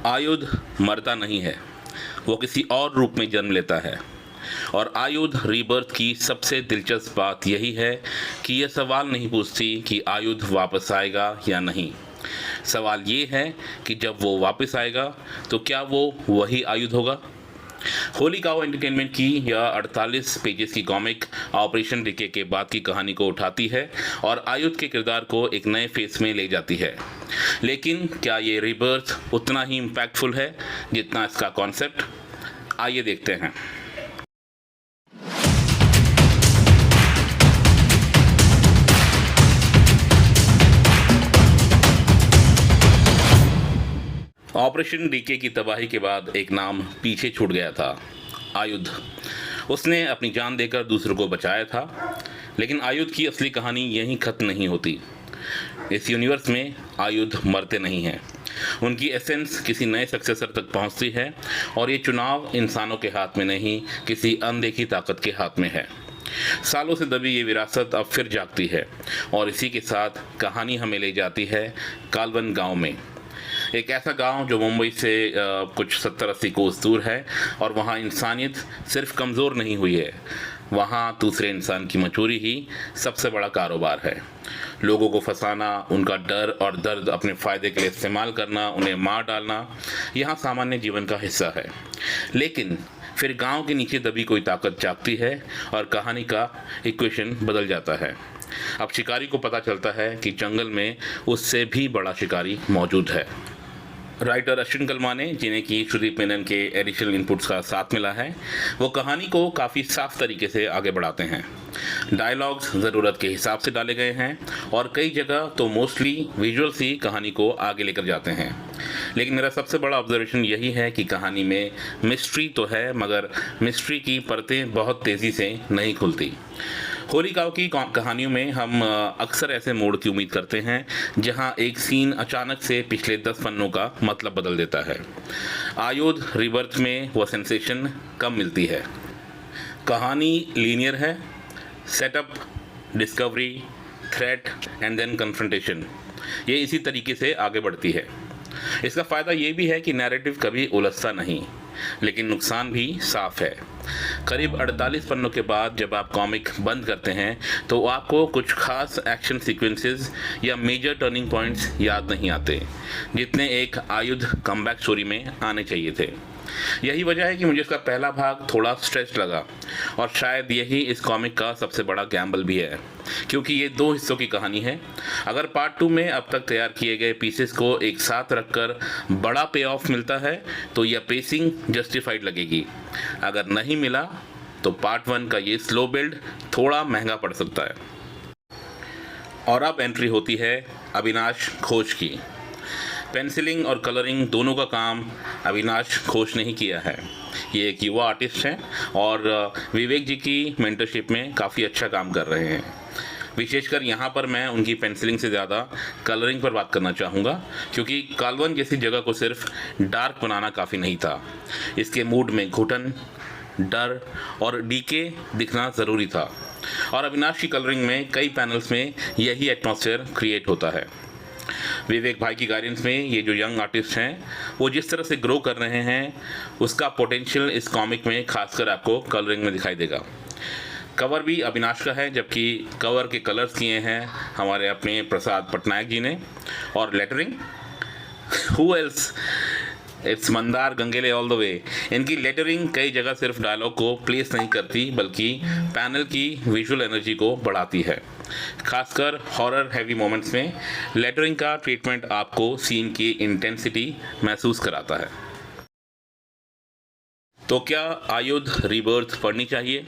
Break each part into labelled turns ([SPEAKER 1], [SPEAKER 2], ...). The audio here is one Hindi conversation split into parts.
[SPEAKER 1] आयुध मरता नहीं है, वो किसी और रूप में जन्म लेता है। और आयुध रीबर्थ की सबसे दिलचस्प बात यही है कि यह सवाल नहीं पूछती कि आयुध वापस आएगा या नहीं। सवाल ये है कि जब वो वापस आएगा तो क्या वो वही आयुध होगा। होली काउ एंटरटेनमेंट की यह 48 पेजेस की कॉमिक ऑपरेशन डीके के बाद की कहानी को उठाती है और आयुध के किरदार को एक नए फेस में ले जाती है। लेकिन क्या ये रीबर्थ उतना ही इम्पैक्टफुल है जितना इसका कॉन्सेप्ट? आइए देखते हैं। ऑपरेशन डीके की तबाही के बाद एक नाम पीछे छूट गया था, आयुध। उसने अपनी जान देकर दूसरों को बचाया था। लेकिन आयुध की असली कहानी यहीं खत्म नहीं होती। इस यूनिवर्स में आयुध मरते नहीं हैं। उनकी एसेंस किसी नए सक्सेसर तक पहुंचती है और ये चुनाव इंसानों के हाथ में नहीं, किसी अनदेखी ताकत के हाथ में है। सालों से दबी ये विरासत अब फिर जागती है और इसी के साथ कहानी हमें ले जाती है कालवन गांव में। एक ऐसा गांव जो मुंबई से कुछ 70-80 कोस दूर है और वहाँ इंसानियत सिर्फ कमज़ोर नहीं हुई है, वहाँ दूसरे इंसान की मजबूरी ही सबसे बड़ा कारोबार है। लोगों को फंसाना, उनका डर और दर्द अपने फ़ायदे के लिए इस्तेमाल करना, उन्हें मार डालना, यहाँ सामान्य जीवन का हिस्सा है। लेकिन फिर गांव के नीचे दबी कोई ताकत जागती है और कहानी का इक्वेशन बदल जाता है। अब शिकारी को पता चलता है कि जंगल में उससे भी बड़ा शिकारी मौजूड है। राइटर अश्विन कलमाने, जिन्हें कि सुदीप मेनन के एडिशनल इनपुट्स का साथ मिला है, वो कहानी को काफ़ी साफ तरीके से आगे बढ़ाते हैं। डायलॉग्स ज़रूरत के हिसाब से डाले गए हैं और कई जगह तो मोस्टली विजुअल्स ही कहानी को आगे लेकर जाते हैं। लेकिन मेरा सबसे बड़ा ऑब्जर्वेशन यही है कि कहानी में मिस्ट्री तो है, मगर मिस्ट्री की परतें बहुत तेज़ी से नहीं खुलती। होली काउ की कहानियों में हम अक्सर ऐसे मोड़ की उम्मीद करते हैं जहां एक सीन अचानक से पिछले 10 पन्नों का मतलब बदल देता है। आयुध रीबर्थ में वह सेंसेशन कम मिलती है। कहानी लीनियर है, setup, discovery, threat and then confrontation, ये इसी तरीके से आगे बढ़ती है। इसका फ़ायदा ये भी है कि नैरेटिव कभी उलझता नहीं, लेकिन नुकसान भी साफ है। करीब 48 पन्नों के बाद जब आप कॉमिक बंद करते हैं तो आपको कुछ खास एक्शन सीक्वेंसेस या मेजर टर्निंग पॉइंट्स याद नहीं आते, जितने एक आयुध कमबैक स्टोरी में आने चाहिए थे। यही वजह है कि मुझे इसका पहला भाग थोड़ा स्ट्रेच लगा और शायद यही इस कॉमिक का सबसे बड़ा गैम्बल भी है, क्योंकि ये 2 हिस्सों की कहानी है। अगर पार्ट 2 में अब तक तैयार किए गए पीसेस को एक साथ रखकर बड़ा पे ऑफ मिलता है तो यह पेसिंग जस्टिफाइड लगेगी। अगर नहीं मिला तो पार्ट 1 का ये स्लो बिल्ड थोड़ा महंगा पड़ सकता है। और अब एंट्री होती है अविनाश घोष की। पेंसिलिंग और कलरिंग दोनों का काम अविनाश घोष ने ही किया है। ये एक युवा आर्टिस्ट हैं और विवेक जी की मेंटरशिप में काफ़ी अच्छा काम कर रहे हैं। विशेषकर यहाँ पर मैं उनकी पेंसिलिंग से ज़्यादा कलरिंग पर बात करना चाहूँगा, क्योंकि कालवन जैसी जगह को सिर्फ डार्क बनाना काफ़ी नहीं था। इसके मूड में घुटन, डर और डीके दिखना ज़रूरी था और अविनाश की कलरिंग में कई पैनल्स में यही एटमॉस्फेयर क्रिएट होता है। विवेक भाई की गाइडेंस में ये जो यंग आर्टिस्ट हैं वो जिस तरह से ग्रो कर रहे हैं, उसका पोटेंशियल इस कॉमिक में खासकर आपको कलरिंग में दिखाई देगा। कवर भी अविनाश का है, जबकि कवर के कलर्स किए हैं हमारे अपने प्रसाद पटनायक जी ने। और lettering, who else, it's Mandar Gangele all the way. इनकी लेटरिंग कई जगह सिर्फ डायलॉग को प्लेस नहीं करती, बल्कि पैनल की विजुअल एनर्जी को बढ़ाती है। खासकर हॉरर हैवी मोमेंट्स में लेटरिंग का ट्रीटमेंट आपको सीन की इंटेंसिटी महसूस कराता है। तो क्या आयुध रीबर्थ पढ़नी चाहिए?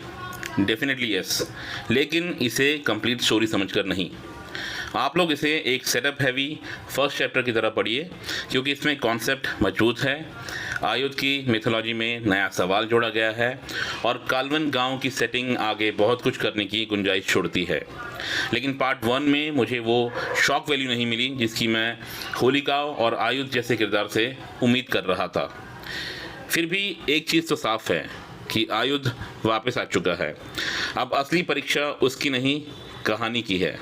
[SPEAKER 1] डेफिनेटली यस, लेकिन इसे कंप्लीट स्टोरी समझकर नहीं। आप लोग इसे एक सेटअप हैवी फर्स्ट चैप्टर की तरह पढ़िए, क्योंकि इसमें कॉन्सेप्ट मजबूत है। आयुध की मिथोलॉजी में नया सवाल जोड़ा गया है और कालवन गांव की सेटिंग आगे बहुत कुछ करने की गुंजाइश छोड़ती है। लेकिन पार्ट 1 में मुझे वो शॉक वैल्यू नहीं मिली जिसकी मैं होली काउ और आयुध जैसे किरदार से उम्मीद कर रहा था। फिर भी एक चीज़ तो साफ है कि आयुध वापस आ चुका है। अब असली परीक्षा उसकी नहीं, कहानी की है।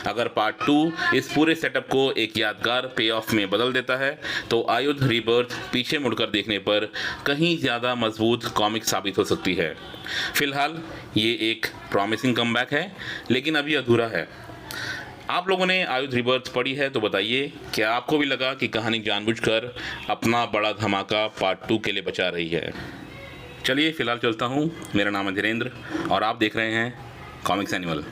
[SPEAKER 1] अगर पार्ट 2 इस पूरे सेटअप को एक यादगार पे ऑफ में बदल देता है तो आयुध रीबर्थ पीछे मुड़कर देखने पर कहीं ज़्यादा मजबूत कॉमिक साबित हो सकती है। फिलहाल ये एक प्रॉमिसिंग कमबैक है, लेकिन अभी अधूरा है। आप लोगों ने आयुध रीबर्थ पढ़ी है तो बताइए, क्या आपको भी लगा कि कहानी जानबूझकर अपना बड़ा धमाका पार्ट 2 के लिए बचा रही है? चलिए फिलहाल चलता हूँ। मेरा नाम है धीरेन्द्र और आप देख रहे हैं कॉमिक्स एनिमल।